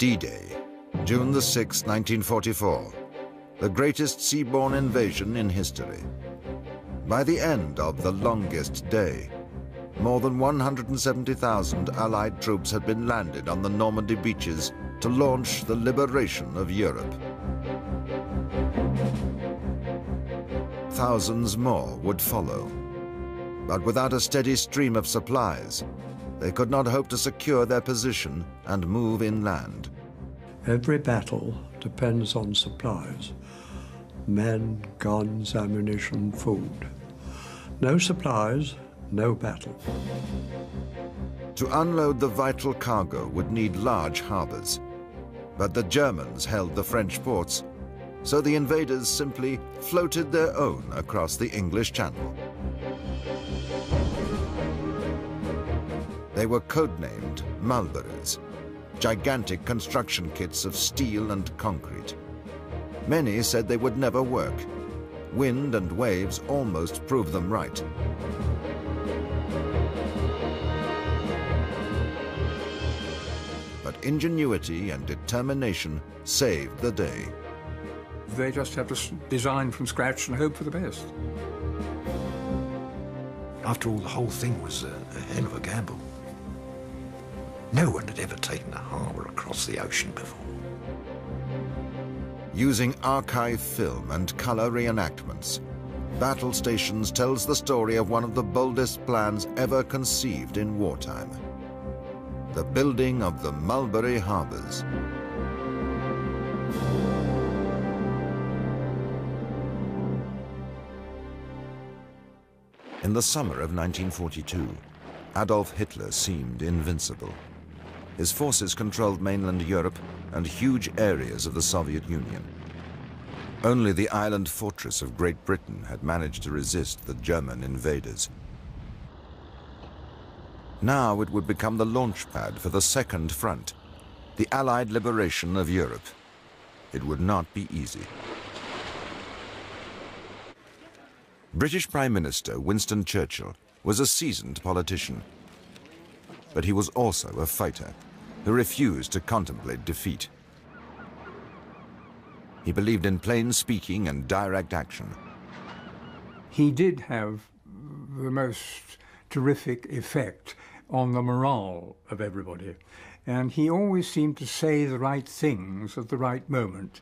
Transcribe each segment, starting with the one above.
D-Day, June the 6th, 1944, the greatest seaborne invasion in history. By the end of the longest day, more than 170,000 Allied troops had been landed on the Normandy beaches to launch the liberation of Europe. Thousands more would follow. But without a steady stream of supplies, they could not hope to secure their position and move inland. Every battle depends on supplies: men, guns, ammunition, food. No supplies, no battle. To unload the vital cargo would need large harbors. But the Germans held the French ports, so the invaders simply floated their own across the English Channel. They were codenamed Mulberries, gigantic construction kits of steel and concrete. Many said they would never work. Wind and waves almost proved them right. But ingenuity and determination saved the day. They just had to design from scratch and hope for the best. After all, the whole thing was a hell of a gamble. No one had ever taken a harbour across the ocean before. Using archive film and colour reenactments, Battle Stations tells the story of one of the boldest plans ever conceived in wartime: the building of the Mulberry Harbours. In the summer of 1942, Adolf Hitler seemed invincible. His forces controlled mainland Europe and huge areas of the Soviet Union. Only the island fortress of Great Britain had managed to resist the German invaders. Now it would become the launchpad for the second front, the Allied liberation of Europe. It would not be easy. British Prime Minister Winston Churchill was a seasoned politician, but he was also a fighter who refused to contemplate defeat. He believed in plain speaking and direct action. He did have the most terrific effect on the morale of everybody, and he always seemed to say the right things at the right moment.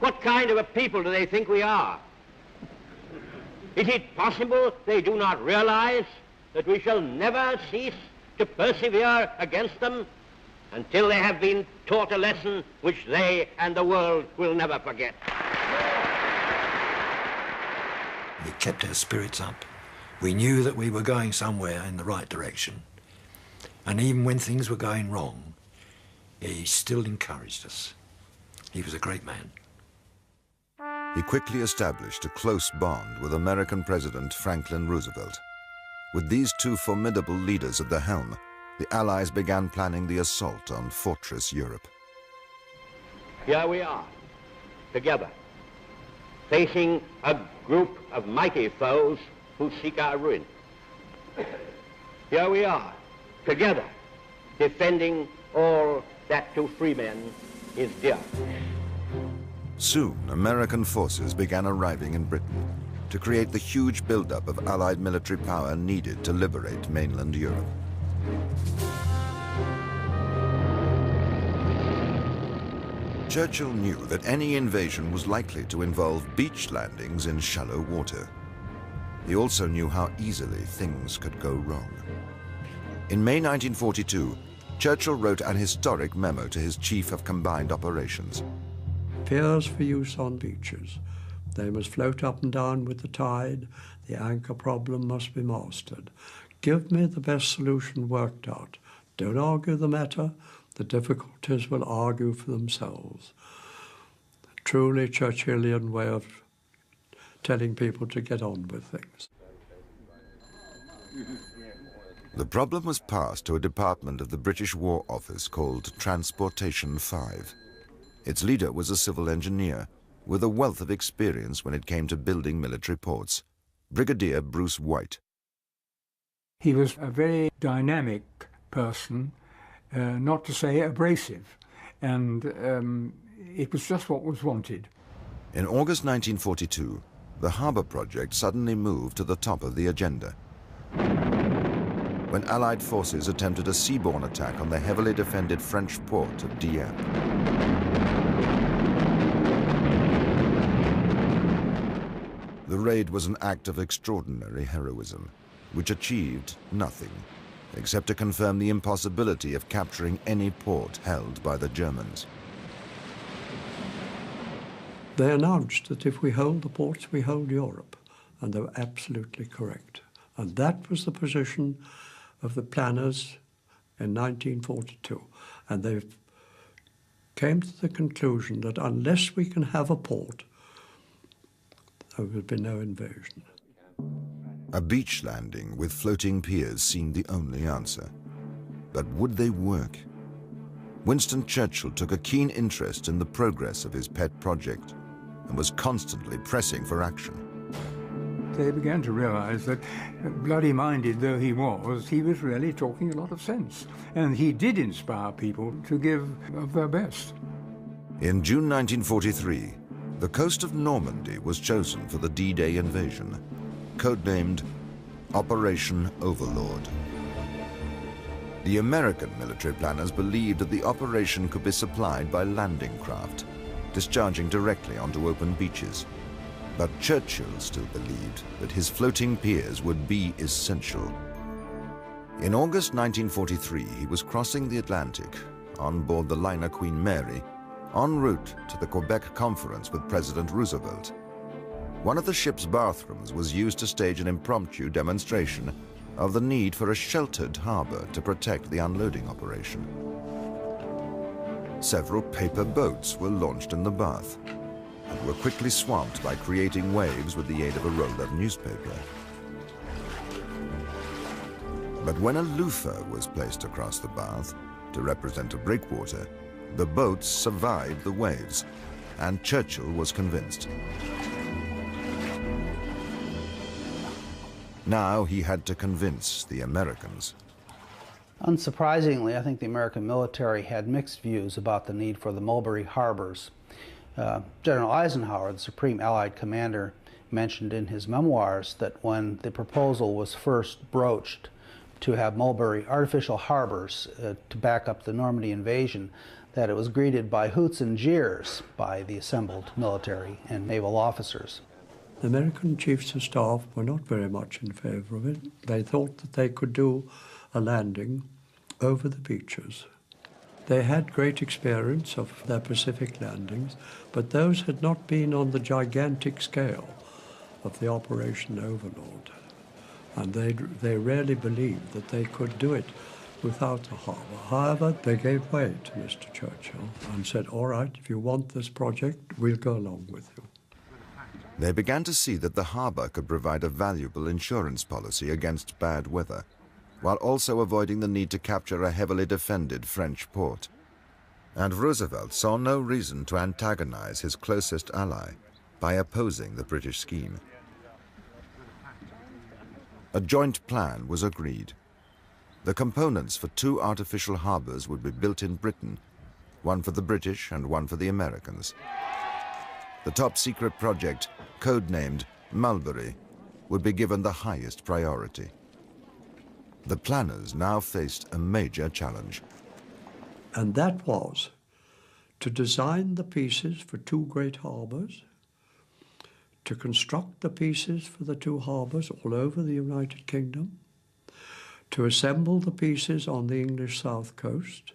What kind of a people do they think we are? Is it possible they do not realize that we shall never cease to persevere against them until they have been taught a lesson which they and the world will never forget? We kept our spirits up. We knew that we were going somewhere in the right direction. And even when things were going wrong, he still encouraged us. He was a great man. He quickly established a close bond with American President Franklin Roosevelt. With these two formidable leaders at the helm, the Allies began planning the assault on Fortress Europe. Here we are, together, facing a group of mighty foes who seek our ruin. Here we are, together, defending all that to free men is dear. Soon, American forces began arriving in Britain to create the huge buildup of Allied military power needed to liberate mainland Europe. Churchill knew that any invasion was likely to involve beach landings in shallow water. He also knew how easily things could go wrong. In May 1942, Churchill wrote an historic memo to his Chief of Combined Operations. Piers for use on beaches. They must float up and down with the tide. The anchor problem must be mastered. Give me the best solution worked out. Don't argue the matter. The difficulties will argue for themselves. A truly Churchillian way of telling people to get on with things. The problem was passed to a department of the British War Office called Transportation 5. Its leader was a civil engineer with a wealth of experience when it came to building military ports, Brigadier Bruce White. He was a very dynamic person, not to say abrasive, And it was just what was wanted. In August 1942, the harbour project suddenly moved to the top of the agenda when Allied forces attempted a seaborne attack on the heavily defended French port of Dieppe. The raid was an act of extraordinary heroism, which achieved nothing except to confirm the impossibility of capturing any port held by the Germans. They announced that if we hold the ports, we hold Europe, and they were absolutely correct. And that was the position of the planners in 1942. And they came to the conclusion that unless we can have a port, there would be no invasion. A beach landing with floating piers seemed the only answer. But would they work? Winston Churchill took a keen interest in the progress of his pet project and was constantly pressing for action. They began to realize that, bloody-minded though he was really talking a lot of sense. And he did inspire people to give of their best. In June 1943, the coast of Normandy was chosen for the D-Day invasion, codenamed Operation Overlord. The American military planners believed that the operation could be supplied by landing craft, discharging directly onto open beaches. But Churchill still believed that his floating piers would be essential. In August 1943, he was crossing the Atlantic on board the liner Queen Mary, en route to the Quebec Conference with President Roosevelt. One of the ship's bathrooms was used to stage an impromptu demonstration of the need for a sheltered harbor to protect the unloading operation. Several paper boats were launched in the bath and were quickly swamped by creating waves with the aid of a rolled-up newspaper. But when a loofah was placed across the bath to represent a breakwater, the boats survived the waves, and Churchill was convinced. Now he had to convince the Americans. Unsurprisingly, I think the American military had mixed views about the need for the Mulberry Harbours. General Eisenhower, the Supreme Allied Commander, mentioned in his memoirs that when the proposal was first broached to have Mulberry artificial harbors to back up the Normandy invasion, that it was greeted by hoots and jeers by the assembled military and naval officers. The American chiefs of staff were not very much in favor of it. They thought that they could do a landing over the beaches. They had great experience of their Pacific landings, but those had not been on the gigantic scale of the Operation Overlord. And they really believed that they could do it without a harbour. However, they gave way to Mr. Churchill and said, all right, if you want this project, we'll go along with you. They began to see that the harbour could provide a valuable insurance policy against bad weather, while also avoiding the need to capture a heavily defended French port. And Roosevelt saw no reason to antagonize his closest ally by opposing the British scheme. A joint plan was agreed. The components for 2 artificial harbours would be built in Britain, one for the British and one for the Americans. The top-secret project, codenamed Mulberry, would be given the highest priority. The planners now faced a major challenge. And that was to design the pieces for 2 great harbours, to construct the pieces for the 2 harbours all over the United Kingdom, to assemble the pieces on the English south coast,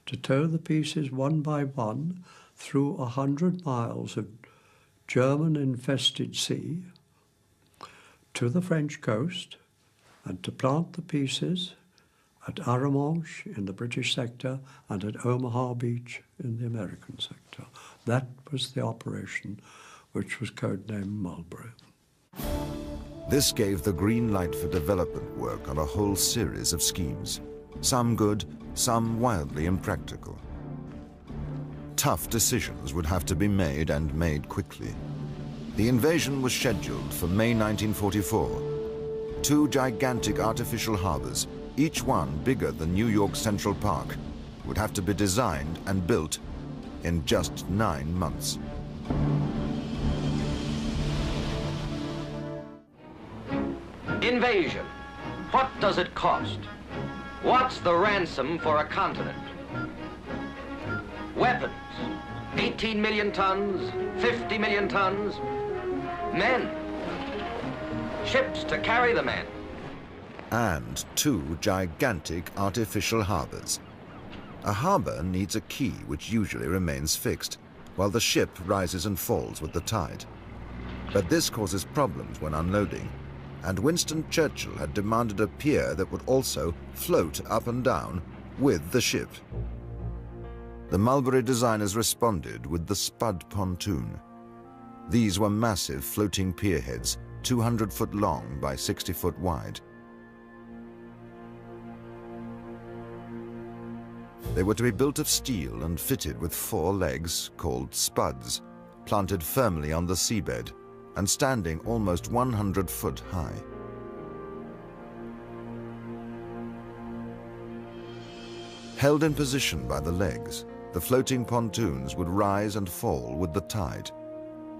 to tow the pieces one by one through 100 miles of German-infested sea to the French coast, and to plant the pieces at Arromanches in the British sector and at Omaha Beach in the American sector. That was the operation, which was codenamed Mulberry. This gave the green light for development work on a whole series of schemes, some good, some wildly impractical. Tough decisions would have to be made, and made quickly. The invasion was scheduled for May 1944. 2 gigantic artificial harbors, each one bigger than New York Central Park, would have to be designed and built in just 9 months. Invasion. What does it cost? What's the ransom for a continent? Weapons. 18 million tons, 50 million tons. Men. Ships to carry the men. And 2 gigantic artificial harbours. A harbour needs a quay which usually remains fixed, while the ship rises and falls with the tide. But this causes problems when unloading, and Winston Churchill had demanded a pier that would also float up and down with the ship. The Mulberry designers responded with the Spud pontoon. These were massive floating pierheads, 200 foot long by 60 foot wide. They were to be built of steel and fitted with 4 legs, called spuds, planted firmly on the seabed and standing almost 100 foot high. Held in position by the legs, the floating pontoons would rise and fall with the tide.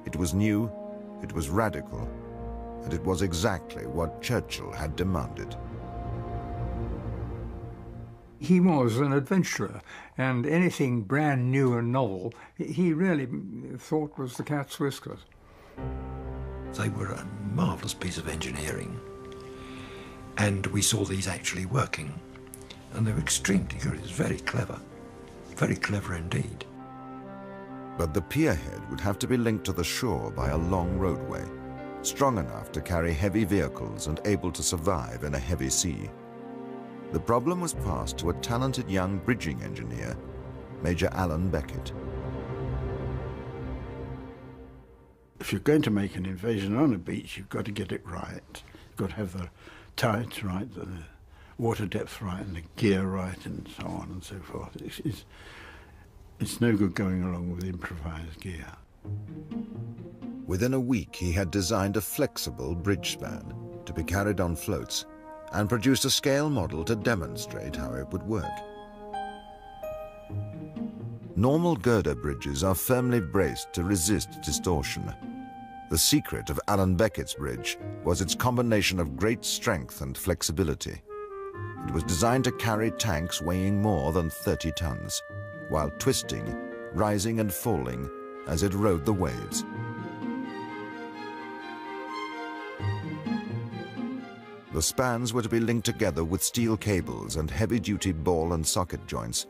It was new, it was radical, and it was exactly what Churchill had demanded. He was an adventurer, and anything brand new and novel, he really thought was the cat's whiskers. They were a marvellous piece of engineering, and we saw these actually working, and they were extremely good. It was very clever indeed. But the pierhead would have to be linked to the shore by a long roadway, strong enough to carry heavy vehicles and able to survive in a heavy sea. The problem was passed to a talented young bridging engineer, Major Alan Beckett. If you're going to make an invasion on a beach, you've got to get it right. You've got to have the tides right, the water depth right, and the gear right, and so on and so forth. It's no good going along with improvised gear. Within a week, he had designed a flexible bridge span to be carried on floats and produced a scale model to demonstrate how it would work. Normal girder bridges are firmly braced to resist distortion. The secret of Alan Beckett's bridge was its combination of great strength and flexibility. It was designed to carry tanks weighing more than 30 tons, while twisting, rising and falling as it rode the waves. The spans were to be linked together with steel cables and heavy-duty ball and socket joints,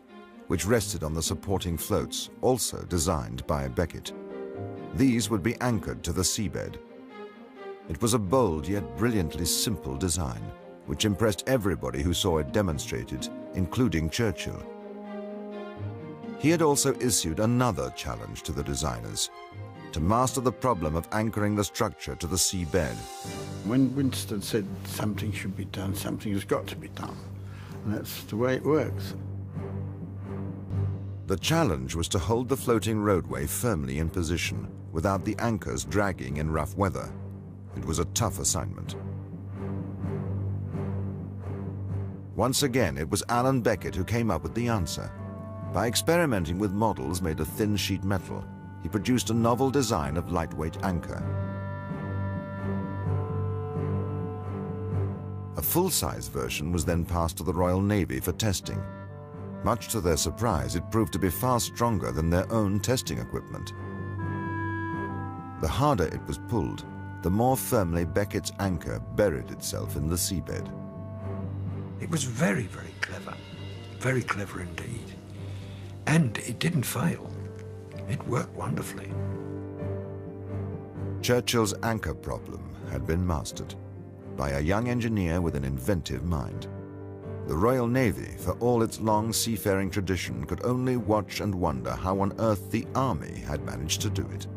which rested on the supporting floats, also designed by Beckett. These would be anchored to the seabed. It was a bold yet brilliantly simple design, which impressed everybody who saw it demonstrated, including Churchill. He had also issued another challenge to the designers, to master the problem of anchoring the structure to the seabed. When Winston said something should be done, something has got to be done. And that's the way it works. The challenge was to hold the floating roadway firmly in position without the anchors dragging in rough weather. It was a tough assignment. Once again, it was Alan Beckett who came up with the answer. By experimenting with models made of thin sheet metal, he produced a novel design of lightweight anchor. A full-size version was then passed to the Royal Navy for testing. Much to their surprise, it proved to be far stronger than their own testing equipment. The harder it was pulled, the more firmly Beckett's anchor buried itself in the seabed. It was very clever indeed. And it didn't fail. It worked wonderfully. Churchill's anchor problem had been mastered by a young engineer with an inventive mind. The Royal Navy, for all its long seafaring tradition, could only watch and wonder how on earth the Army had managed to do it.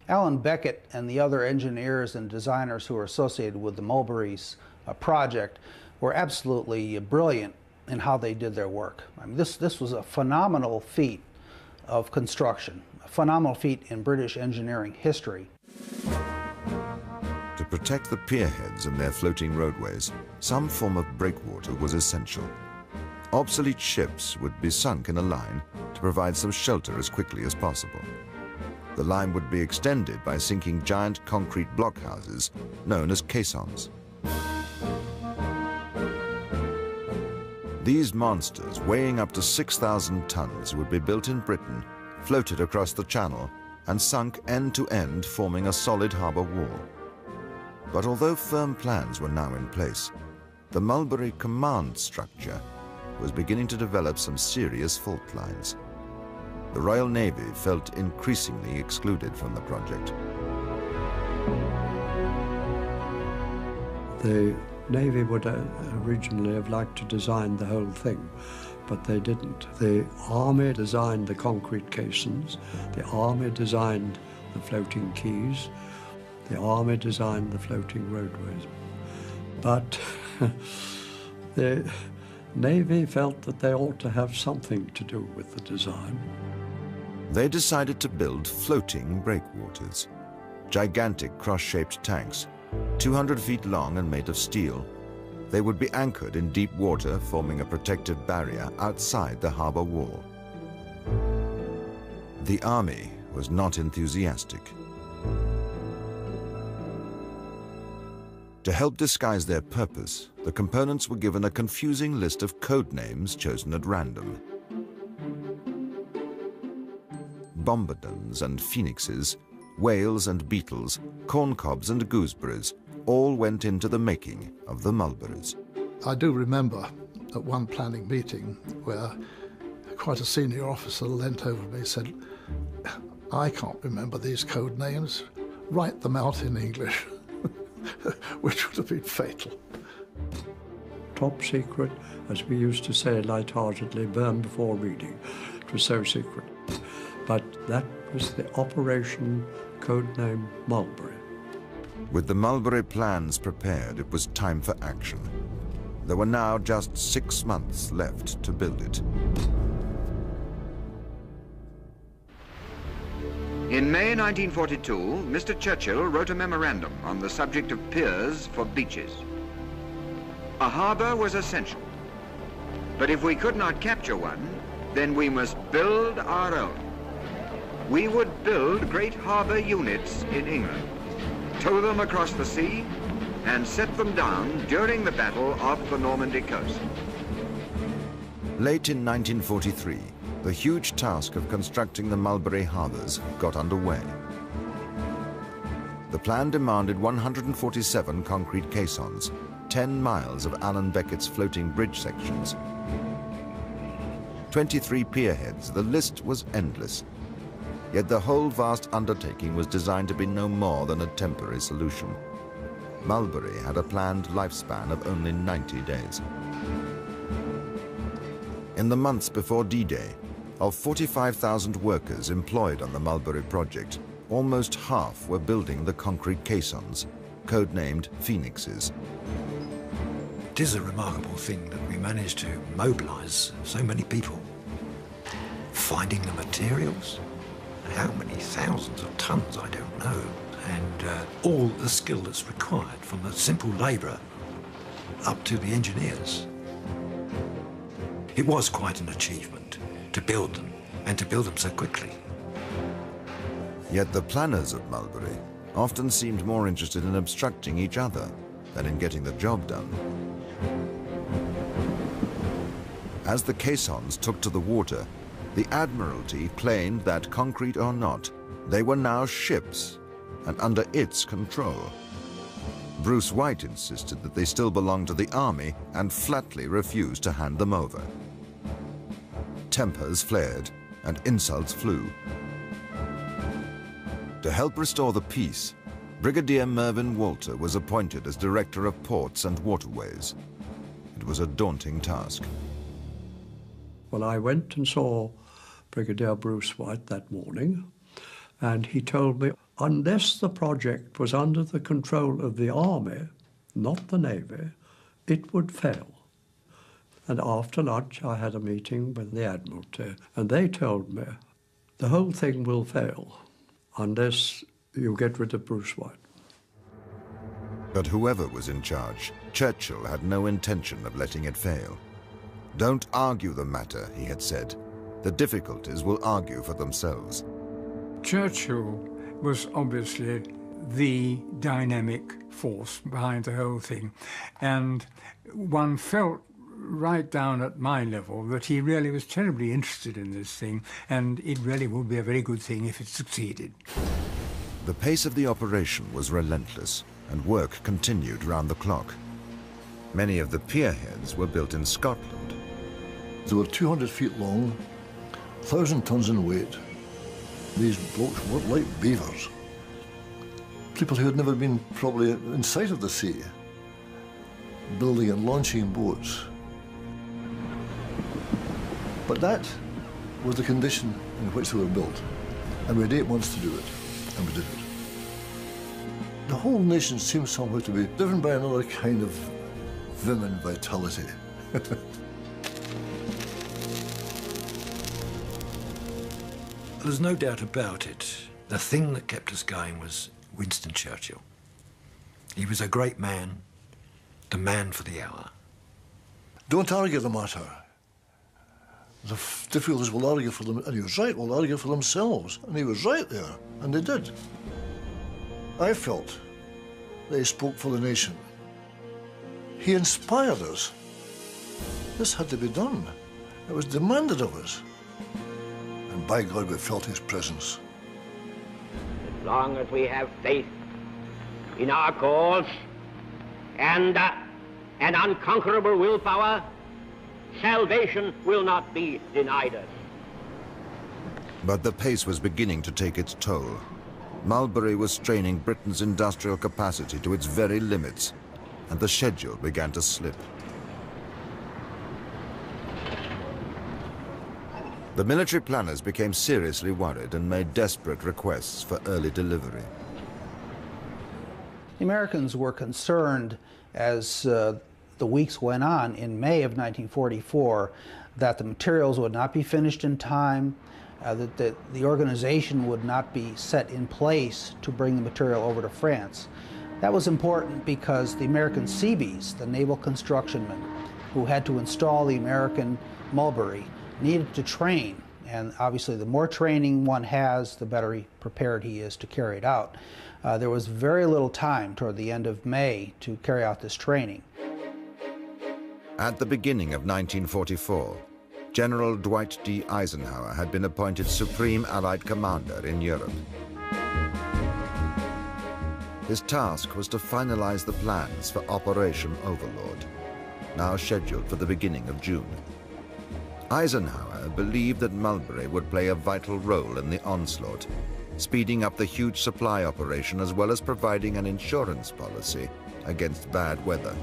Alan Beckett and the other engineers and designers who were associated with the Mulberry's project were absolutely brilliant in how they did their work. I mean, this was a phenomenal feat of construction, a phenomenal feat in British engineering history. To protect the pierheads and their floating roadways, some form of breakwater was essential. Obsolete ships would be sunk in a line to provide some shelter as quickly as possible. The line would be extended by sinking giant concrete blockhouses known as caissons. These monsters, weighing up to 6,000 tons, would be built in Britain, floated across the channel, and sunk end to end, forming a solid harbour wall. But although firm plans were now in place, the Mulberry command structure was beginning to develop some serious fault lines. The Royal Navy felt increasingly excluded from the project. The Navy would originally have liked to design the whole thing, but they didn't. The Army designed the concrete caissons, the Army designed the floating quays, the Army designed the floating roadways. But the Navy felt that they ought to have something to do with the design. They decided to build floating breakwaters, gigantic cross-shaped tanks, 200 feet long and made of steel. They would be anchored in deep water, forming a protective barrier outside the harbour wall. The Army was not enthusiastic. To help disguise their purpose, the components were given a confusing list of code names chosen at random. Bombardons and phoenixes, whales and beetles, corncobs and gooseberries all went into the making of the Mulberries. I do remember at one planning meeting where quite a senior officer leant over me and said, "I can't remember these code names, write them out in English," which would have been fatal. Top secret, as we used to say lightheartedly, burn before reading. It was so secret. But that was the operation codename Mulberry. With the Mulberry plans prepared, it was time for action. There were now just 6 months left to build it. In May 1942, Mr. Churchill wrote a memorandum on the subject of piers for beaches. A harbour was essential, but if we could not capture one, then we must build our own. We would build great harbour units in England, tow them across the sea, and set them down during the battle off the Normandy coast. Late in 1943, the huge task of constructing the Mulberry Harbours got underway. The plan demanded 147 concrete caissons, 10 miles of Alan Beckett's floating bridge sections, 23 pierheads. The list was endless. Yet the whole vast undertaking was designed to be no more than a temporary solution. Mulberry had a planned lifespan of only 90 days. In the months before D-Day, of 45,000 workers employed on the Mulberry project, almost half were building the concrete caissons, codenamed Phoenixes. It is a remarkable thing that we managed to mobilise so many people. Finding the materials, how many thousands of tons, I don't know, and all the skill that's required from the simple labourer up to the engineers. It was quite an achievement to build them, and to build them so quickly. Yet the planners of Mulberry often seemed more interested in obstructing each other than in getting the job done. As the caissons took to the water, the Admiralty claimed that, concrete or not, they were now ships and under its control. Bruce White insisted that they still belonged to the Army and flatly refused to hand them over. Tempers flared and insults flew. To help restore the peace, Brigadier Mervyn Walter was appointed as Director of Ports and Waterways. It was a daunting task. Well, I went and saw Brigadier Bruce White that morning, and he told me unless the project was under the control of the Army, not the Navy, it would fail. And after lunch, I had a meeting with the Admiralty, and they told me the whole thing will fail unless you get rid of Bruce White. But whoever was in charge, Churchill had no intention of letting it fail. "Don't argue the matter," he had said. "The difficulties will argue for themselves." Churchill was obviously the dynamic force behind the whole thing, and one felt right down at my level that he really was terribly interested in this thing, and it really would be a very good thing if it succeeded. The pace of the operation was relentless, and work continued round the clock. Many of the pierheads were built in Scotland. They were 200 feet long, 1,000 tons in weight. These blokes weren't like beavers. People who had never been probably in sight of the sea, building and launching boats. But that was the condition in which they were built. And we had 8 months to do it, and we did it. The whole nation seems somehow to be driven by another kind of vim and vitality. There's no doubt about it. The thing that kept us going was Winston Churchill. He was a great man, the man for the hour. Don't argue the matter. The difficulties will argue for them, and he was right, will argue for themselves. And he was right there, and they did. I felt that he spoke for the nation. He inspired us. This had to be done. It was demanded of us. And by God, we felt his presence. As long as we have faith in our cause and an unconquerable willpower, salvation will not be denied us. But the pace was beginning to take its toll. Mulberry was straining Britain's industrial capacity to its very limits, and the schedule began to slip. The military planners became seriously worried and made desperate requests for early delivery. The Americans were concerned as the weeks went on in May of 1944 that the materials would not be finished in time, that the organization would not be set in place to bring the material over to France. That was important because the American Seabees, the naval constructionmen who had to install the American Mulberry, needed to train. And obviously the more training one has, the better prepared he is to carry it out. There was very little time toward the end of May to carry out this training. At the beginning of 1944, General Dwight D. Eisenhower had been appointed Supreme Allied Commander in Europe. His task was to finalize the plans for Operation Overlord, now scheduled for the beginning of June. Eisenhower believed that Mulberry would play a vital role in the onslaught, speeding up the huge supply operation as well as providing an insurance policy against bad weather.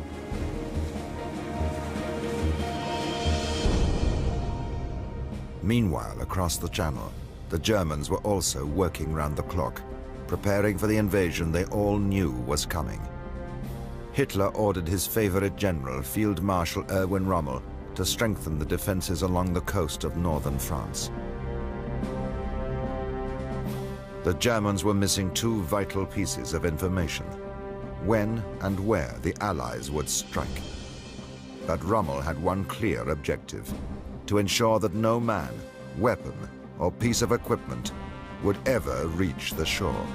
Meanwhile, across the Channel, the Germans were also working round the clock, preparing for the invasion they all knew was coming. Hitler ordered his favorite general, Field Marshal Erwin Rommel, to strengthen the defenses along the coast of northern France. The Germans were missing 2 vital pieces of information: when and where the Allies would strike. But Rommel had one clear objective: to ensure that no man, weapon, or piece of equipment would ever reach the shore.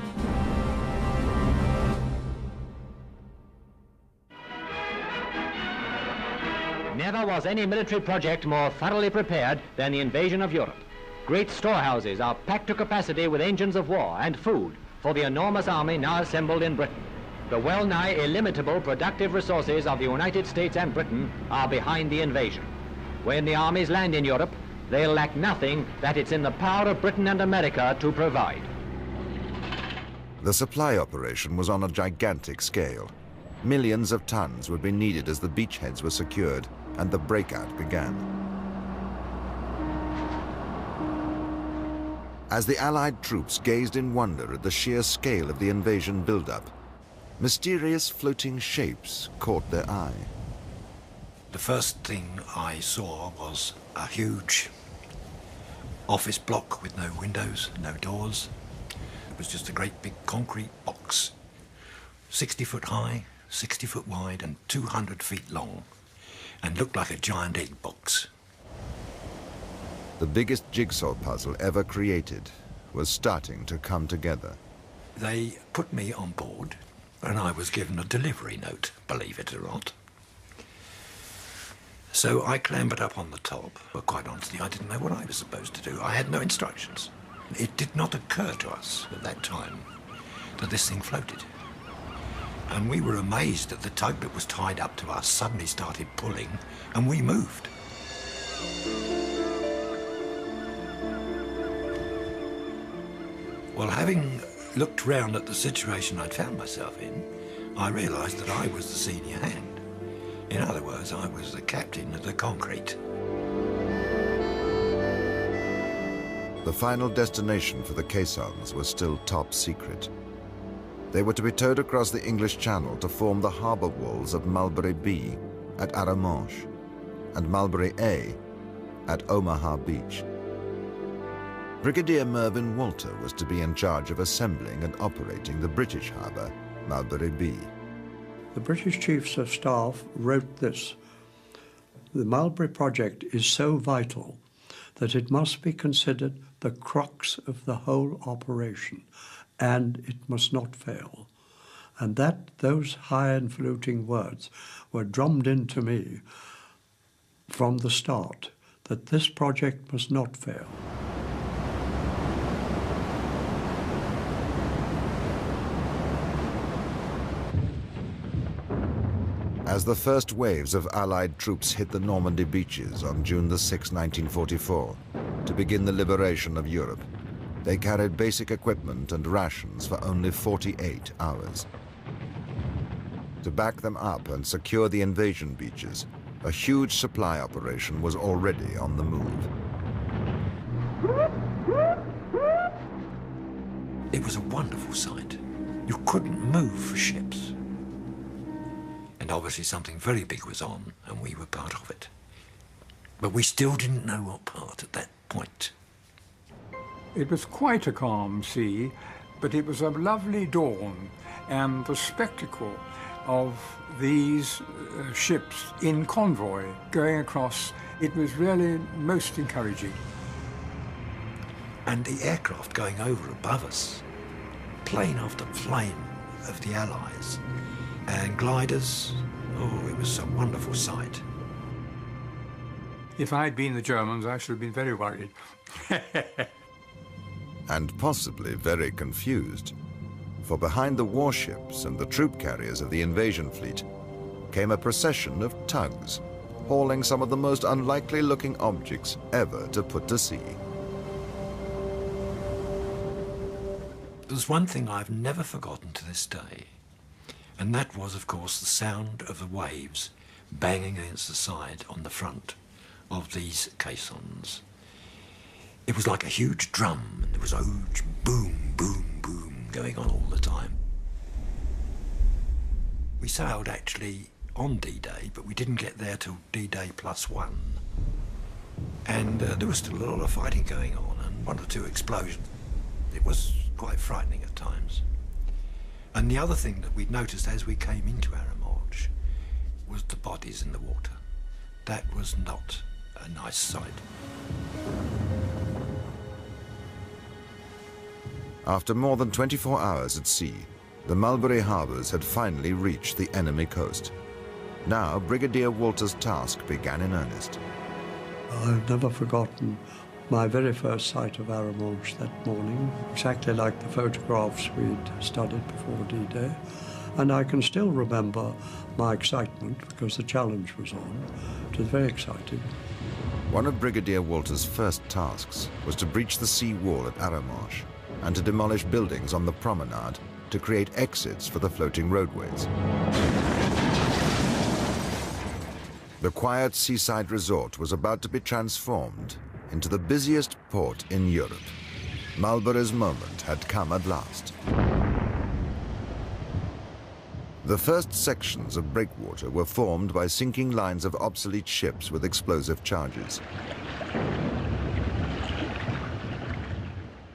Never was any military project more thoroughly prepared than the invasion of Europe. Great storehouses are packed to capacity with engines of war and food for the enormous army now assembled in Britain. The well-nigh illimitable productive resources of the United States and Britain are behind the invasion. When the armies land in Europe, they'll lack nothing that it's in the power of Britain and America to provide. The supply operation was on a gigantic scale. Millions of tons would be needed as the beachheads were secured and the breakout began. As the Allied troops gazed in wonder at the sheer scale of the invasion build-up, mysterious floating shapes caught their eye. The first thing I saw was a huge office block with no windows, no doors. It was just a great big concrete box, 60 foot high, 60 foot wide and 200 feet long, and looked like a giant egg box. The biggest jigsaw puzzle ever created was starting to come together. They put me on board, and I was given a delivery note, believe it or not. So I clambered up on the top, but quite honestly, I didn't know what I was supposed to do. I had no instructions. It did not occur to us at that time that this thing floated. And we were amazed that the tug that was tied up to us suddenly started pulling, and we moved. Well, having looked round at the situation I'd found myself in, I realised that I was the senior hand. In other words, I was the captain of the concrete. The final destination for the caissons was still top secret. They were to be towed across the English Channel to form the harbour walls of Mulberry B at Arromanches and Mulberry A at Omaha Beach. Brigadier Mervyn Walter was to be in charge of assembling and operating the British harbour, Mulberry B. The British Chiefs of Staff wrote this: "The Mulberry project is so vital that it must be considered the crux of the whole operation, and it must not fail." And those high-enfalutin words were drummed into me from the start, that this project must not fail. As the first waves of Allied troops hit the Normandy beaches on June 6, 1944, to begin the liberation of Europe, they carried basic equipment and rations for only 48 hours. To back them up and secure the invasion beaches, a huge supply operation was already on the move. It was a wonderful sight. You couldn't move for ships. And obviously something very big was on, and we were part of it. But we still didn't know what part at that point. It was quite a calm sea, but it was a lovely dawn, and the spectacle of these ships in convoy going across, it was really most encouraging. And the aircraft going over above us, plane after plane of the Allies, and gliders. Oh, it was a wonderful sight. If I'd been the Germans, I should have been very worried. And possibly very confused. For behind the warships and the troop carriers of the invasion fleet came a procession of tugs, hauling some of the most unlikely-looking objects ever to put to sea. There's one thing I've never forgotten to this day, and that was, of course, the sound of the waves banging against the side on the front of these caissons. It was like a huge drum, and there was a huge boom, boom, boom going on all the time. We sailed actually on D-Day, but we didn't get there till D-Day +1. And there was still a lot of fighting going on, and 1 or 2 explosions. It was quite frightening at times. And the other thing that we'd noticed as we came into Arromanches was the bodies in the water. That was not a nice sight. After more than 24 hours at sea, the Mulberry Harbours had finally reached the enemy coast. Now, Brigadier Walter's task began in earnest. I've never forgotten my very first sight of Arromanches that morning, exactly like the photographs we'd studied before D-Day. And I can still remember my excitement because the challenge was on. It was very exciting. One of Brigadier Walter's first tasks was to breach the sea wall at Arromanches and to demolish buildings on the promenade to create exits for the floating roadways. The quiet seaside resort was about to be transformed into the busiest port in Europe. Mulberry's moment had come at last. The first sections of breakwater were formed by sinking lines of obsolete ships with explosive charges.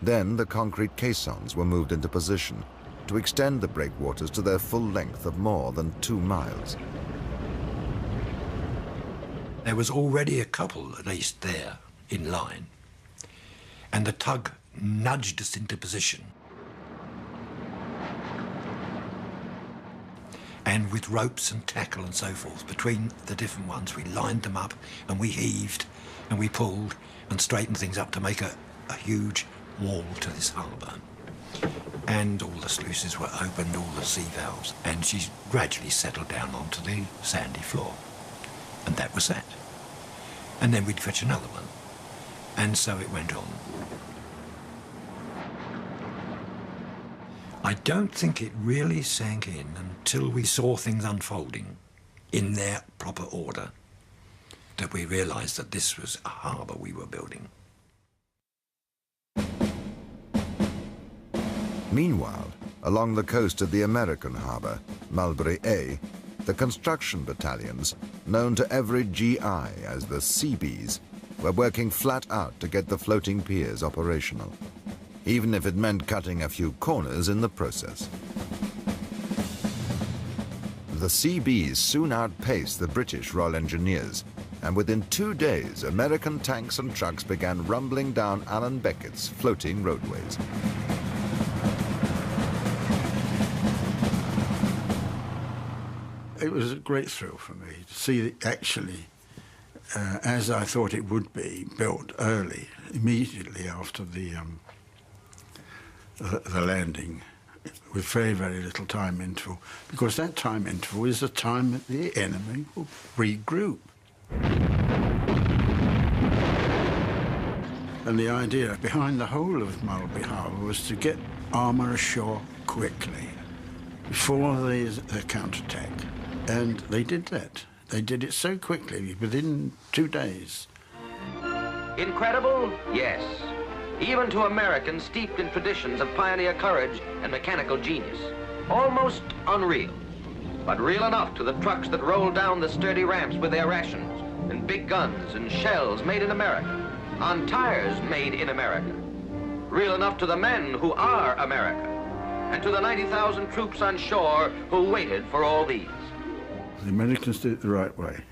Then the concrete caissons were moved into position, to extend the breakwaters to their full length of more than 2 miles. There was already a couple, at least there, in line, and the tug nudged us into position. And with ropes and tackle and so forth, between the different ones, we lined them up and we heaved and we pulled and straightened things up to make a huge wall to this harbour. And all the sluices were opened, all the sea valves, and she gradually settled down onto the sandy floor. And that was that. And then we'd fetch another one. And so it went on. I don't think it really sank in until we saw things unfolding in their proper order that we realised that this was a harbour we were building. Meanwhile, along the coast of the American harbour, Mulberry A, the construction battalions, known to every GI as the Seabees, were working flat out to get the floating piers operational, even if it meant cutting a few corners in the process. The Seabees soon outpaced the British Royal Engineers, and within 2 days, American tanks and trucks began rumbling down Alan Beckett's floating roadways. It was a great thrill for me to see it actually, as I thought it would be, built early, immediately after the landing, with very, very little time interval, because that time interval is the time that the enemy will regroup. And the idea behind the whole of Mulberry Harbour was to get armour ashore quickly, before the counterattack. And they did that. They did it so quickly, within 2 days. Incredible? Yes. Even to Americans steeped in traditions of pioneer courage and mechanical genius. Almost unreal, but real enough to the trucks that rolled down the sturdy ramps with their rations, and big guns and shells made in America, on tires made in America. Real enough to the men who are America, and to the 90,000 troops on shore who waited for all these. The Americans did it the right way,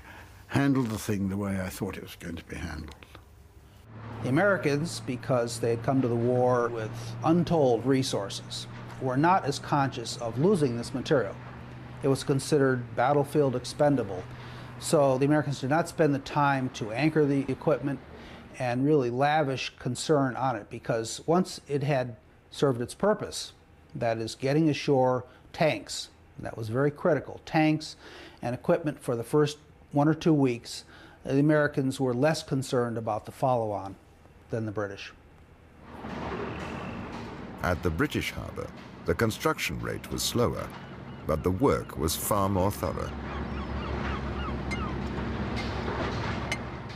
handled the thing the way I thought it was going to be handled. The Americans, because they had come to the war with untold resources, were not as conscious of losing this material. It was considered battlefield expendable. So the Americans did not spend the time to anchor the equipment and really lavish concern on it, because once it had served its purpose, that is getting ashore tanks, that was very critical, tanks and equipment for the first 1 or 2 weeks, the Americans were less concerned about the follow-on than the British. At the British harbour, the construction rate was slower, but the work was far more thorough.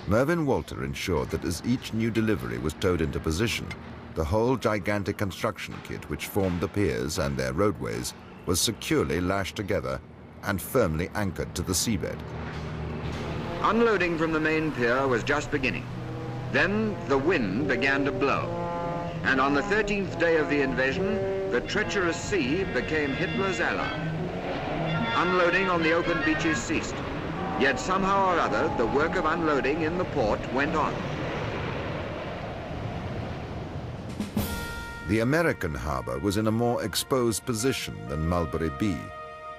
Mervyn Walter ensured that as each new delivery was towed into position, the whole gigantic construction kit which formed the piers and their roadways was securely lashed together and firmly anchored to the seabed. Unloading from the main pier was just beginning. Then the wind began to blow, and on the 13th day of the invasion, the treacherous sea became Hitler's ally. Unloading on the open beaches ceased, yet somehow or other the work of unloading in the port went on. The American harbour was in a more exposed position than Mulberry B,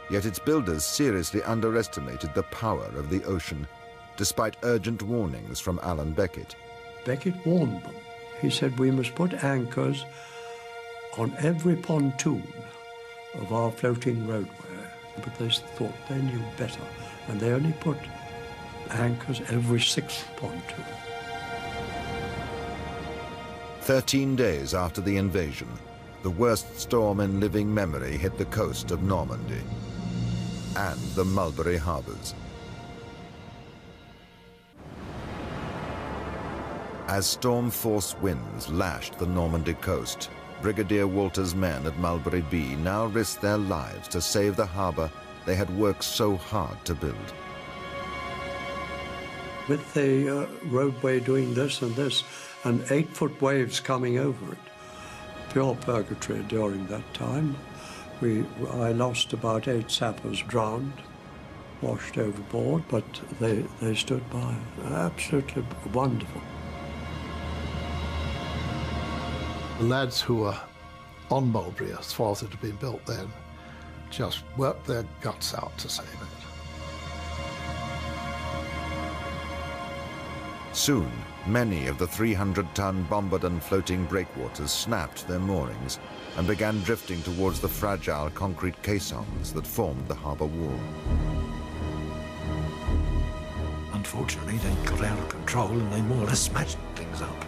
yet its builders seriously underestimated the power of the ocean, despite urgent warnings from Alan Beckett. Beckett warned them. He said, we must put anchors on every pontoon of our floating roadway. But they thought they knew better, and they only put anchors every 6th pontoon. 13 days after the invasion, the worst storm in living memory hit the coast of Normandy and the Mulberry Harbours. As storm-force winds lashed the Normandy coast, Brigadier Walter's men at Mulberry B now risked their lives to save the harbour they had worked so hard to build. With the roadway doing this and 8-foot waves coming over it, pure purgatory during that time, I lost about 8 sappers drowned, washed overboard, but they stood by. Absolutely wonderful. The lads who were on Mulberry, as far as it had been built then, just worked their guts out to save it. Soon, many of the 300-ton Bombardier floating breakwaters snapped their moorings and began drifting towards the fragile concrete caissons that formed the harbour wall. Unfortunately, they got out of control and they more or less smashed things up.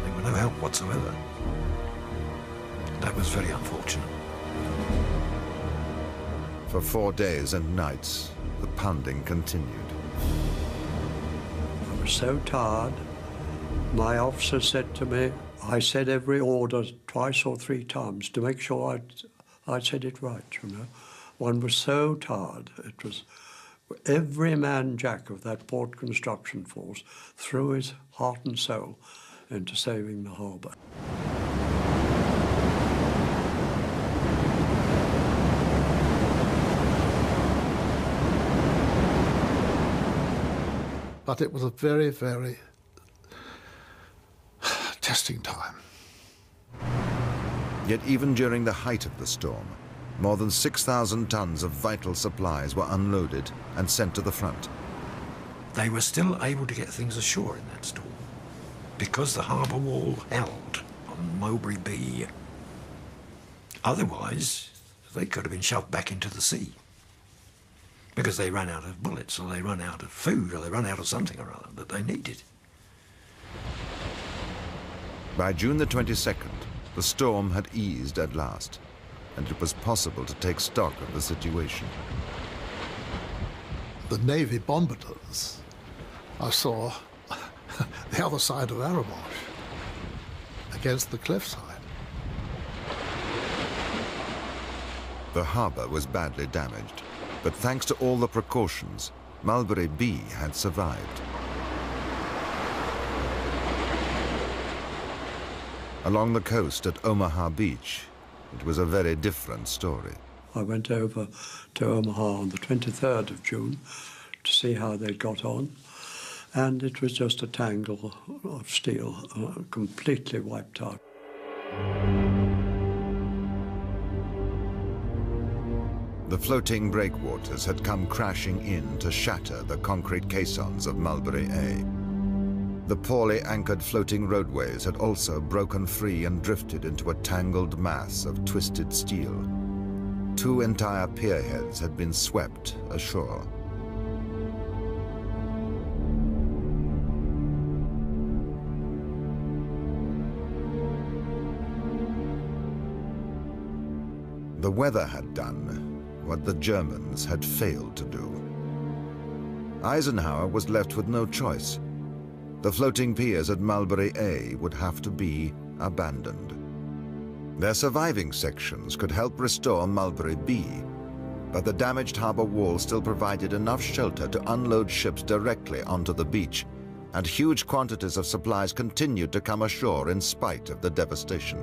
They were no help whatsoever. That was very unfortunate. For 4 days and nights, the pounding continued. I was so tired. My officer said to me, I said every order twice or 3 times to make sure I'd said it right, you know. One was so tired. It was every man jack of that port construction force threw his heart and soul into saving the harbour. But it was a very, very testing time. Yet even during the height of the storm, more than 6,000 tons of vital supplies were unloaded and sent to the front. They were still able to get things ashore in that storm because the harbour wall held on Mulberry Bay. Otherwise, they could have been shoved back into the sea because they ran out of bullets, or they ran out of food, or they ran out of something or other that they needed. By June the 22nd, the storm had eased at last, and it was possible to take stock of the situation. The Navy bombardiers, I saw the other side of Aramosh, against the cliffside. The harbour was badly damaged, but thanks to all the precautions, Mulberry Bay had survived. Along the coast at Omaha Beach, it was a very different story. I went over to Omaha on the 23rd of June to see how they got on, and it was just a tangle of steel, completely wiped out. The floating breakwaters had come crashing in to shatter the concrete caissons of Mulberry A. The poorly anchored floating roadways had also broken free and drifted into a tangled mass of twisted steel. 2 entire pierheads had been swept ashore. The weather had done what the Germans had failed to do. Eisenhower was left with no choice. The floating piers at Mulberry A would have to be abandoned. Their surviving sections could help restore Mulberry B, but the damaged harbour wall still provided enough shelter to unload ships directly onto the beach, and huge quantities of supplies continued to come ashore in spite of the devastation.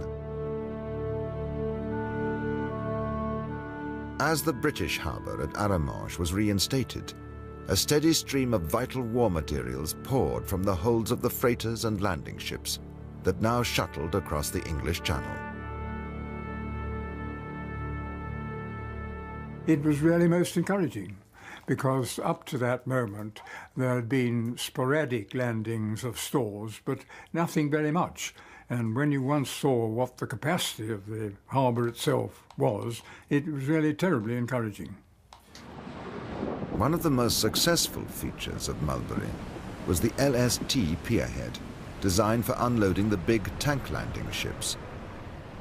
As the British harbour at Aramosh was reinstated, a steady stream of vital war materials poured from the holds of the freighters and landing ships that now shuttled across the English Channel. It was really most encouraging, because up to that moment there had been sporadic landings of stores, but nothing very much. And when you once saw what the capacity of the harbour itself was, it was really terribly encouraging. One of the most successful features of Mulberry was the LST pierhead, designed for unloading the big tank landing ships.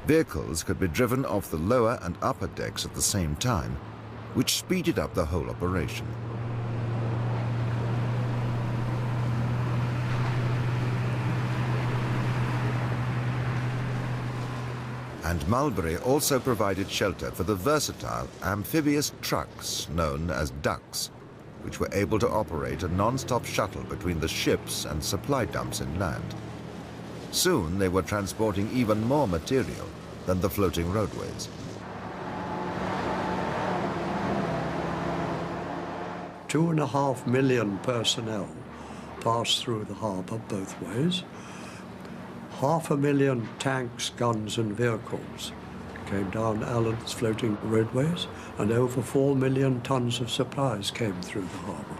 Vehicles could be driven off the lower and upper decks at the same time, which speeded up the whole operation. And Mulberry also provided shelter for the versatile amphibious trucks known as ducks, which were able to operate a non-stop shuttle between the ships and supply dumps inland. Soon they were transporting even more material than the floating roadways. 2.5 million personnel passed through the harbour both ways. 500,000 tanks, guns and vehicles came down Allen's floating roadways, and over 4 million tons of supplies came through the harbour.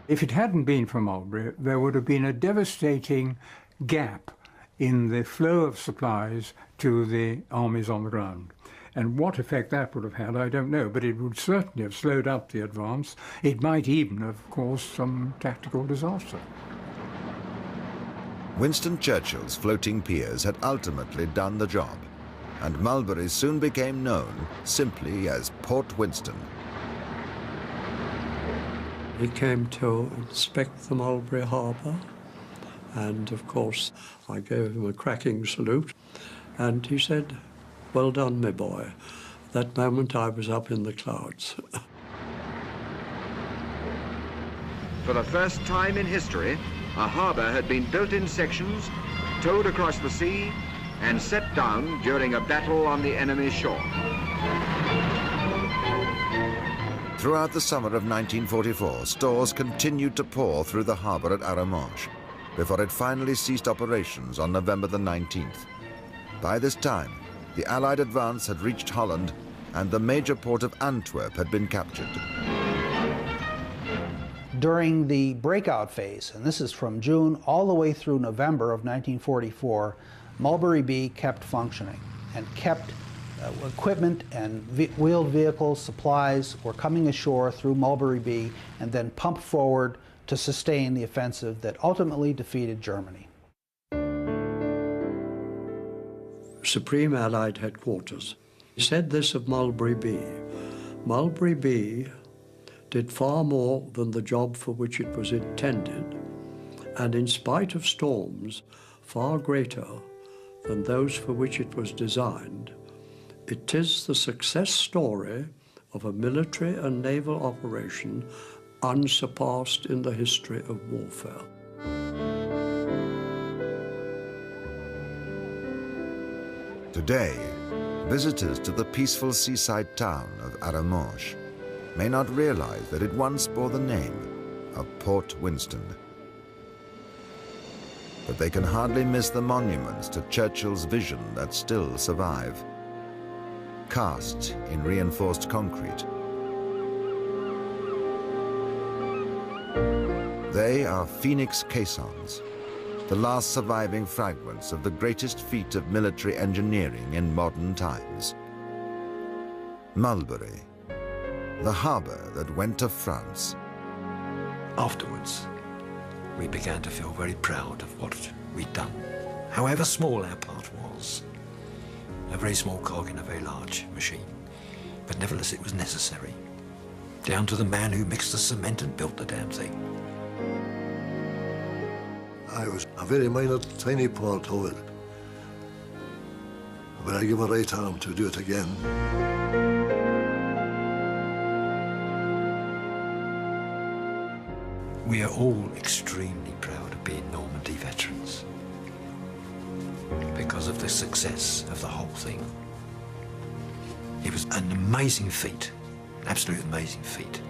If it hadn't been for Mulberry, there would have been a devastating gap in the flow of supplies to the armies on the ground. And what effect that would have had, I don't know, but it would certainly have slowed up the advance. It might even have caused some tactical disaster. Winston Churchill's floating piers had ultimately done the job, and Mulberry soon became known simply as Port Winston. He came to inspect the Mulberry Harbour, and of course I gave him a cracking salute, and he said, "Well done, my boy." At that moment I was up in the clouds. For the first time in history, a harbour had been built in sections, towed across the sea, and set down during a battle on the enemy's shore. Throughout the summer of 1944, stores continued to pour through the harbour at Arromanches before it finally ceased operations on November the 19th. By this time, the Allied advance had reached Holland and the major port of Antwerp had been captured. During the breakout phase, and this is from June all the way through November of 1944, Mulberry B kept functioning and kept equipment and wheeled vehicles, supplies were coming ashore through Mulberry B and then pumped forward to sustain the offensive that ultimately defeated Germany. Supreme Allied Headquarters said this of Mulberry B. Mulberry B did far more than the job for which it was intended, and in spite of storms, far greater than those for which it was designed. It is the success story of a military and naval operation unsurpassed in the history of warfare. Today, visitors to the peaceful seaside town of Arromanches may not realize that it once bore the name of Port Winston. But they can hardly miss the monuments to Churchill's vision that still survive, cast in reinforced concrete. They are phoenix caissons, the last surviving fragments of the greatest feat of military engineering in modern times. Mulberry, the harbour that went to France. Afterwards, we began to feel very proud of what we'd done, however small our part was. A very small cog in a very large machine, but nevertheless it was necessary, down to the man who mixed the cement and built the damn thing. I was a very minor, tiny part of it, but I give a right arm to do it again. We are all extremely proud of being Normandy veterans because of the success of the whole thing. It was an amazing feat, an absolute amazing feat.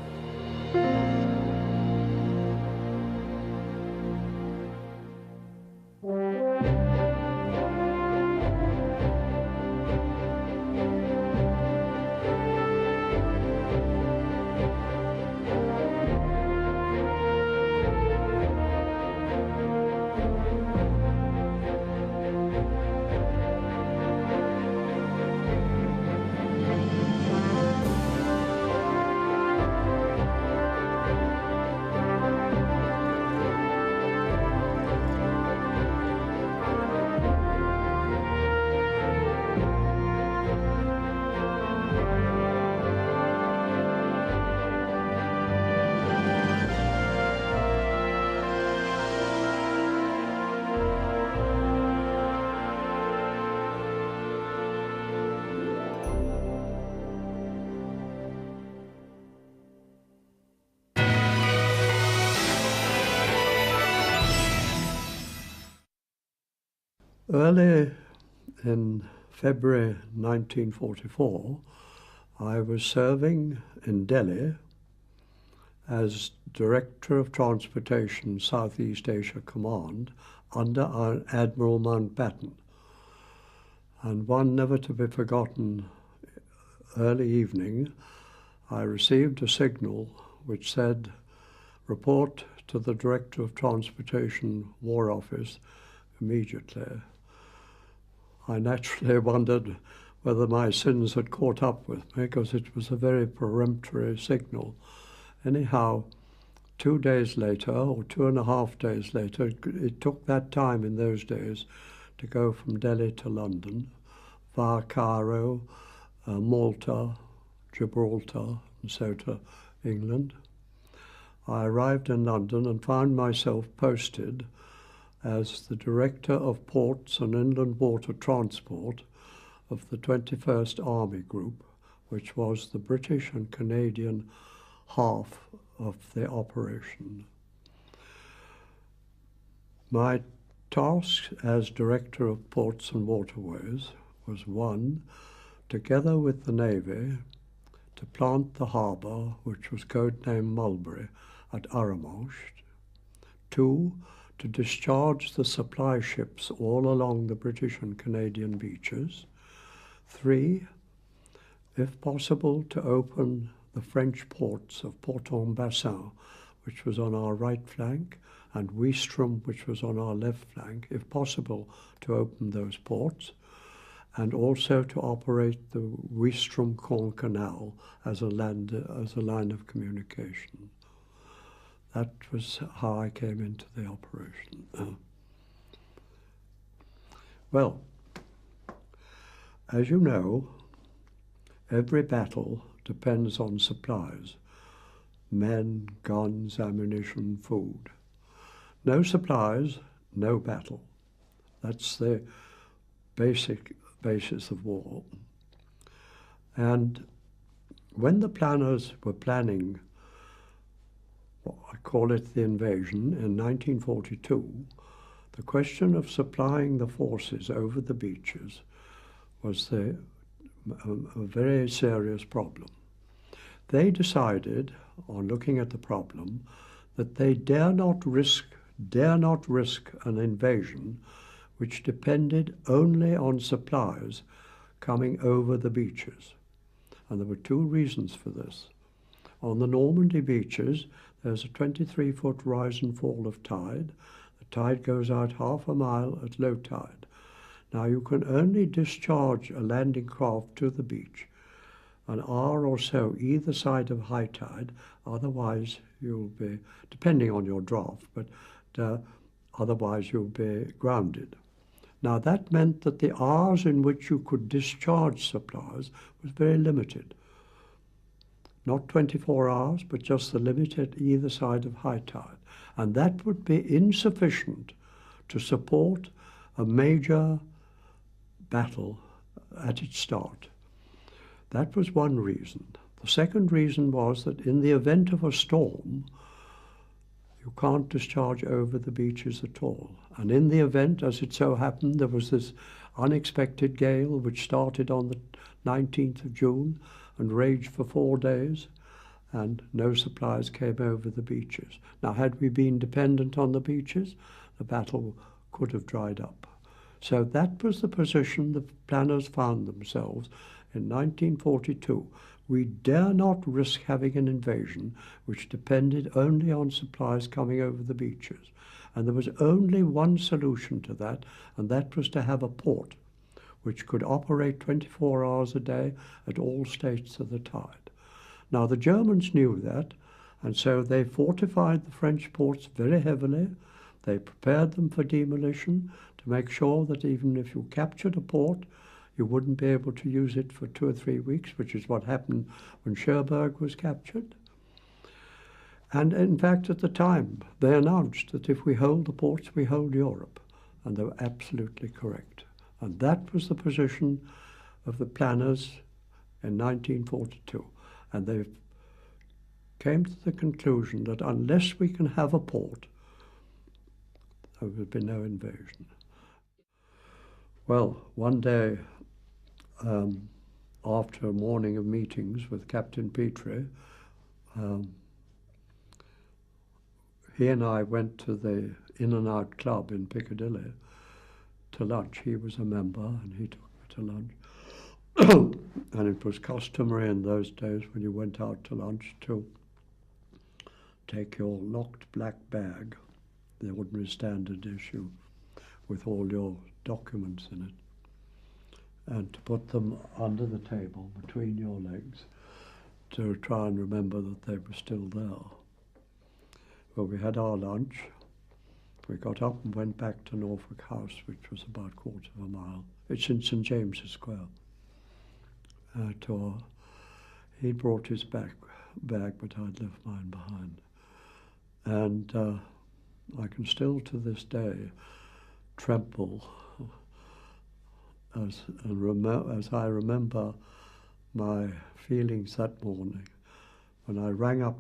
Early in February 1944, I was serving in Delhi as Director of Transportation, Southeast Asia Command, under Admiral Mountbatten. And one never to be forgotten early evening, I received a signal which said, "Report to the Director of Transportation War Office immediately." I naturally wondered whether my sins had caught up with me, because it was a very peremptory signal. Anyhow, 2 days later, or 2.5 days later, it took that time in those days to go from Delhi to London, via Cairo, Malta, Gibraltar, and so to England. I arrived in London and found myself posted as the Director of Ports and Inland Water Transport of the 21st Army Group, which was the British and Canadian half of the operation. My task as Director of Ports and Waterways was, one, together with the Navy, to plant the harbour, which was codenamed Mulberry, at Arramost. 2, to discharge the supply ships all along the British and Canadian beaches. 3, if possible, to open the French ports of Port-en-Bassin, which was on our right flank, and Ouistreham, which was on our left flank, if possible, to open those ports, and also to operate the Ouistreham-Caen Canal as a line of communication. That was how I came into the operation. Well, as you know, every battle depends on supplies: men, guns, ammunition, food. No supplies, no battle. That's the basis of war. And when the planners were planning, I call it the invasion, in 1942, the question of supplying the forces over the beaches was a very serious problem. They decided, on looking at the problem, that they dare not risk an invasion which depended only on supplies coming over the beaches. And there were 2 reasons for this. On the Normandy beaches, there's a 23-foot rise and fall of tide. The tide goes out half a mile at low tide. Now, you can only discharge a landing craft to the beach an hour or so either side of high tide, otherwise you'll be, depending on your draft, but otherwise you'll be grounded. Now, that meant that the hours in which you could discharge supplies was very limited. Not 24 hours, but just the limit at either side of high tide. And that would be insufficient to support a major battle at its start. That was one reason. The second reason was that in the event of a storm, you can't discharge over the beaches at all. And in the event, as it so happened, there was this unexpected gale which started on the 19th of June and raged for 4 days, and no supplies came over the beaches. Now, had we been dependent on the beaches, the battle could have dried up. So that was the position the planners found themselves in 1942. We dare not risk having an invasion which depended only on supplies coming over the beaches. And there was only one solution to that, and that was to have a port which could operate 24 hours a day at all states of the tide. Now, the Germans knew that, and so they fortified the French ports very heavily. They prepared them for demolition to make sure that even if you captured a port, you wouldn't be able to use it for 2 or 3 weeks, which is what happened when Cherbourg was captured. And in fact, at the time, they announced that if we hold the ports, we hold Europe. And they were absolutely correct. And that was the position of the planners in 1942. And they came to the conclusion that unless we can have a port, there would be no invasion. Well, one day, after a morning of meetings with Captain Petrie, he and I went to the In-N-Out Club in Piccadilly to lunch. He was a member and he took me to lunch. And it was customary in those days when you went out to lunch to take your locked black bag, the ordinary standard issue, with all your documents in it, and to put them under the table between your legs to try and remember that they were still there. Well, we had our lunch. We got up and went back to Norfolk House, which was about a quarter of a mile. It's in St. James's Square. He'd brought his bag, but I'd left mine behind. And I can still, to this day, tremble as I remember my feelings that morning when I rang up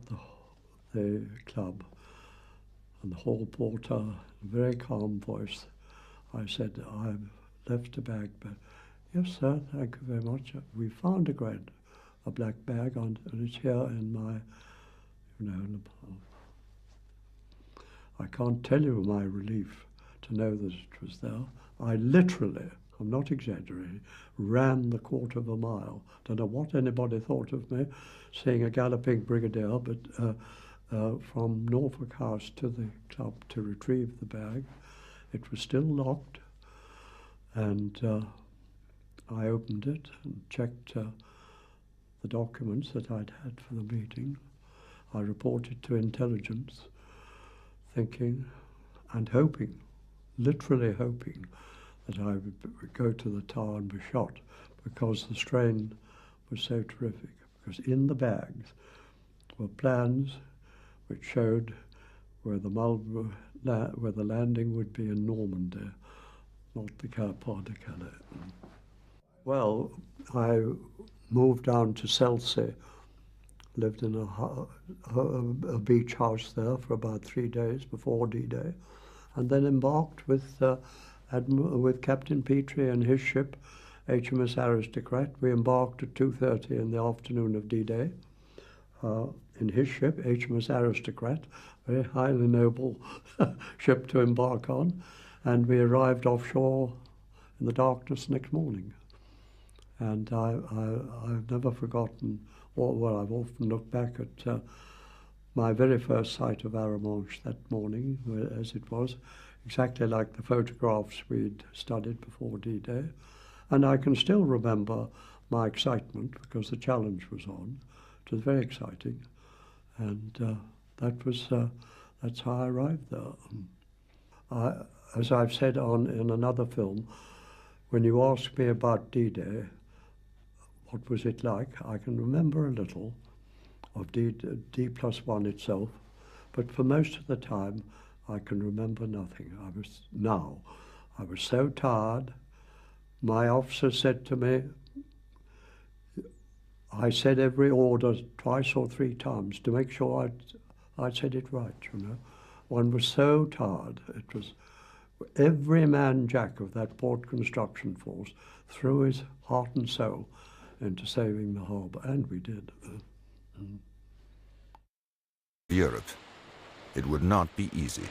the club, and the hall porter, in a very calm voice, I said, "I've left a bag." But, "Yes, sir, thank you very much. We found a black bag, and it's here in my, I can't tell you my relief to know that it was there. I literally, I'm not exaggerating, ran the quarter of a mile. Don't know what anybody thought of me, seeing a galloping brigadier, but from Norfolk House to the club to retrieve the bag. It was still locked, and I opened it and checked the documents that I'd had for the meeting. I reported to intelligence, thinking and hoping, literally hoping, that I would go to the tower and be shot, because the strain was so terrific. Because in the bags were plans which showed where the landing would be in Normandy, not the Pas de Calais. Well, I moved down to Selsey, lived in a beach house there for about 3 days before D-Day, and then embarked with Captain Petrie and his ship, HMS Aristocrat. We embarked at 2:30 in the afternoon of D-Day in his ship, HMS Aristocrat, very highly noble ship to embark on, and we arrived offshore in the darkness next morning. And I've never forgotten, well, I've often looked back at my very first sight of Arromanches that morning, as it was, exactly like the photographs we'd studied before D-Day. And I can still remember my excitement because the challenge was on. It was very exciting. And that's how I arrived there. As I've said in another film, when you ask me about D-Day, what was it like? I can remember a little of D+1 itself, but for most of the time, I can remember nothing. I was so tired. My officer said to me, I said every order twice or 3 times to make sure I'd said it right, One was so tired. It was every man jack of that port construction force threw his heart and soul into saving the harbour, and we did. Europe. It would not be easy.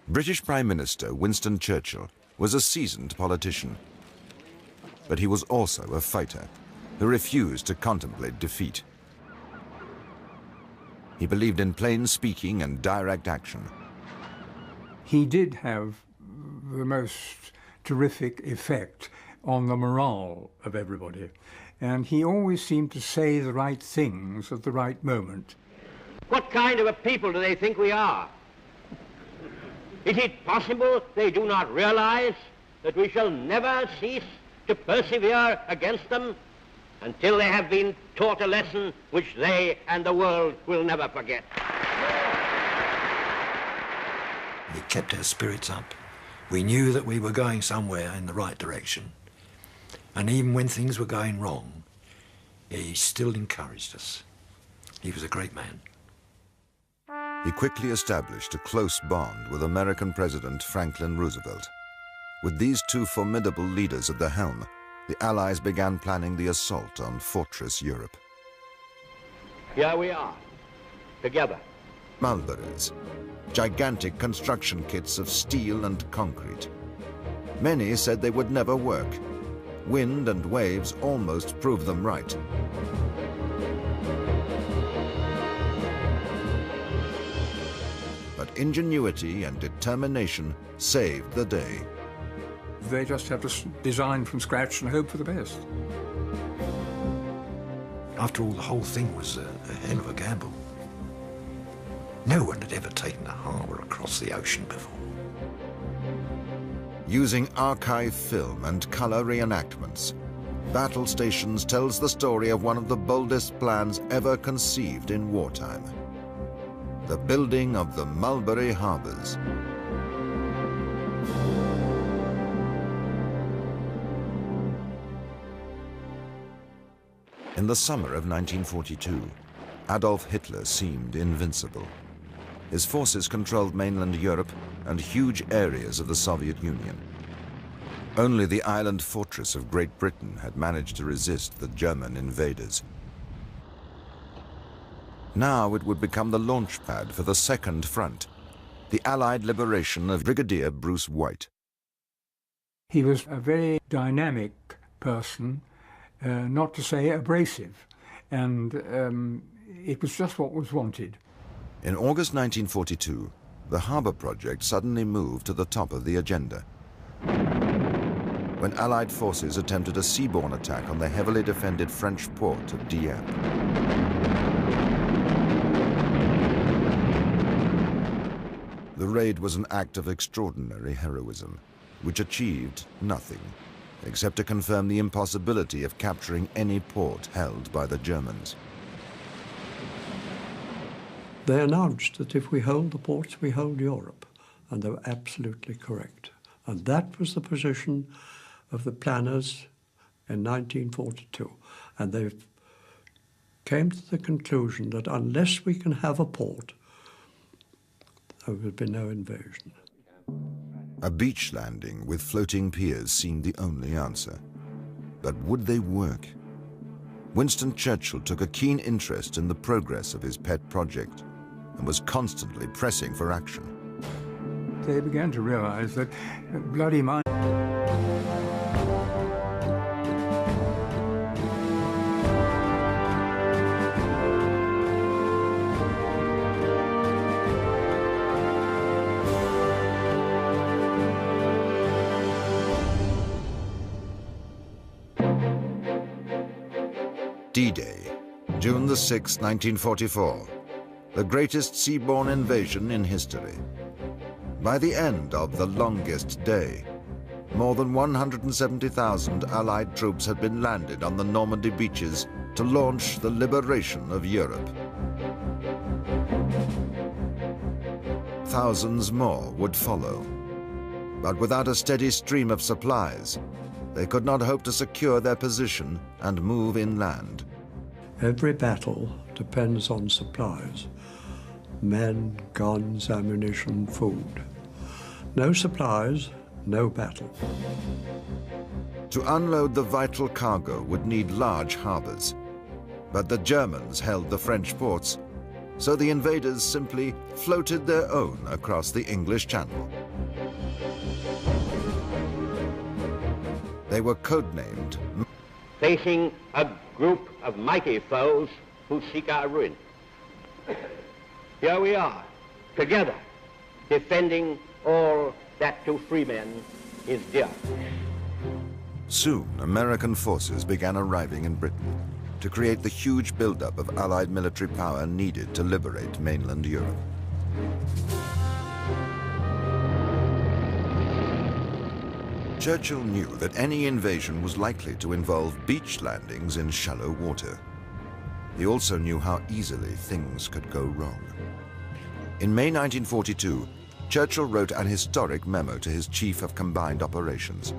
British Prime Minister Winston Churchill was a seasoned politician, but he was also a fighter who refused to contemplate defeat. He believed in plain speaking and direct action. He did have the most terrific effect on the morale of everybody, and he always seemed to say the right things at the right moment. What kind of a people do they think we are? Is it possible they do not realize that we shall never cease to persevere against them until they have been taught a lesson which they and the world will never forget? We kept our spirits up. We knew that we were going somewhere in the right direction. And even when things were going wrong, he still encouraged us. He was a great man. He quickly established a close bond with American President Franklin Roosevelt. With these two formidable leaders at the helm, the Allies began planning the assault on Fortress Europe. Here we are, together. Mulberries, gigantic construction kits of steel and concrete. Many said they would never work. Wind and waves almost proved them right. But ingenuity and determination saved the day. They just have to design from scratch and hope for the best. After all, the whole thing was a hell of a gamble. No one had ever taken a harbour across the ocean before. Using archive film and colour reenactments, Battle Stations tells the story of one of the boldest plans ever conceived in wartime. The building of the Mulberry Harbours. In the summer of 1942, Adolf Hitler seemed invincible. His forces controlled mainland Europe and huge areas of the Soviet Union. Only the island fortress of Great Britain had managed to resist the German invaders. Now it would become the launch pad for the second front, the Allied liberation of Brigadier Bruce White. He was a very dynamic person, not to say abrasive, and it was just what was wanted. In August 1942, the harbour project suddenly moved to the top of the agenda. When Allied forces attempted a seaborne attack on the heavily defended French port of Dieppe. The raid was an act of extraordinary heroism, which achieved nothing, except to confirm the impossibility of capturing any port held by the Germans. They announced that if we hold the ports, we hold Europe, and they were absolutely correct. And that was the position of the planners in 1942. And they came to the conclusion that unless we can have a port, there would be no invasion. A beach landing with floating piers seemed the only answer. But would they work? Winston Churchill took a keen interest in the progress of his pet project and was constantly pressing for action. They began to realize that bloody mind. D-Day, June the 6th, 1944. The greatest seaborne invasion in history. By the end of the longest day, more than 170,000 Allied troops had been landed on the Normandy beaches to launch the liberation of Europe. Thousands more would follow. But without a steady stream of supplies, they could not hope to secure their position and move inland. Every battle depends on supplies. Men, guns, ammunition, food. No supplies, no battle. To unload the vital cargo would need large harbours. But the Germans held the French ports, so the invaders simply floated their own across the English Channel. They were codenamed... Facing a group of mighty foes who seek our ruin. Here we are, together, defending all that to free men is dear. Soon, American forces began arriving in Britain to create the huge buildup of Allied military power needed to liberate mainland Europe. Churchill knew that any invasion was likely to involve beach landings in shallow water. He also knew how easily things could go wrong. In May 1942, Churchill wrote an historic memo to his Chief of Combined Operations.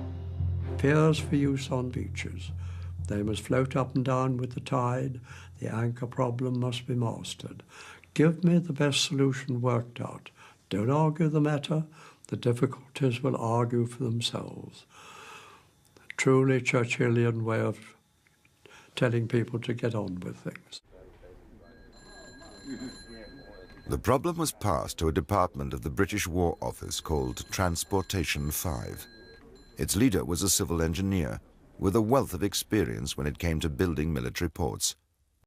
Piers for use on beaches. They must float up and down with the tide. The anchor problem must be mastered. Give me the best solution worked out. Don't argue the matter. The difficulties will argue for themselves. A truly Churchillian way of telling people to get on with things. The problem was passed to a department of the British War Office called Transportation 5. Its leader was a civil engineer with a wealth of experience when it came to building military ports.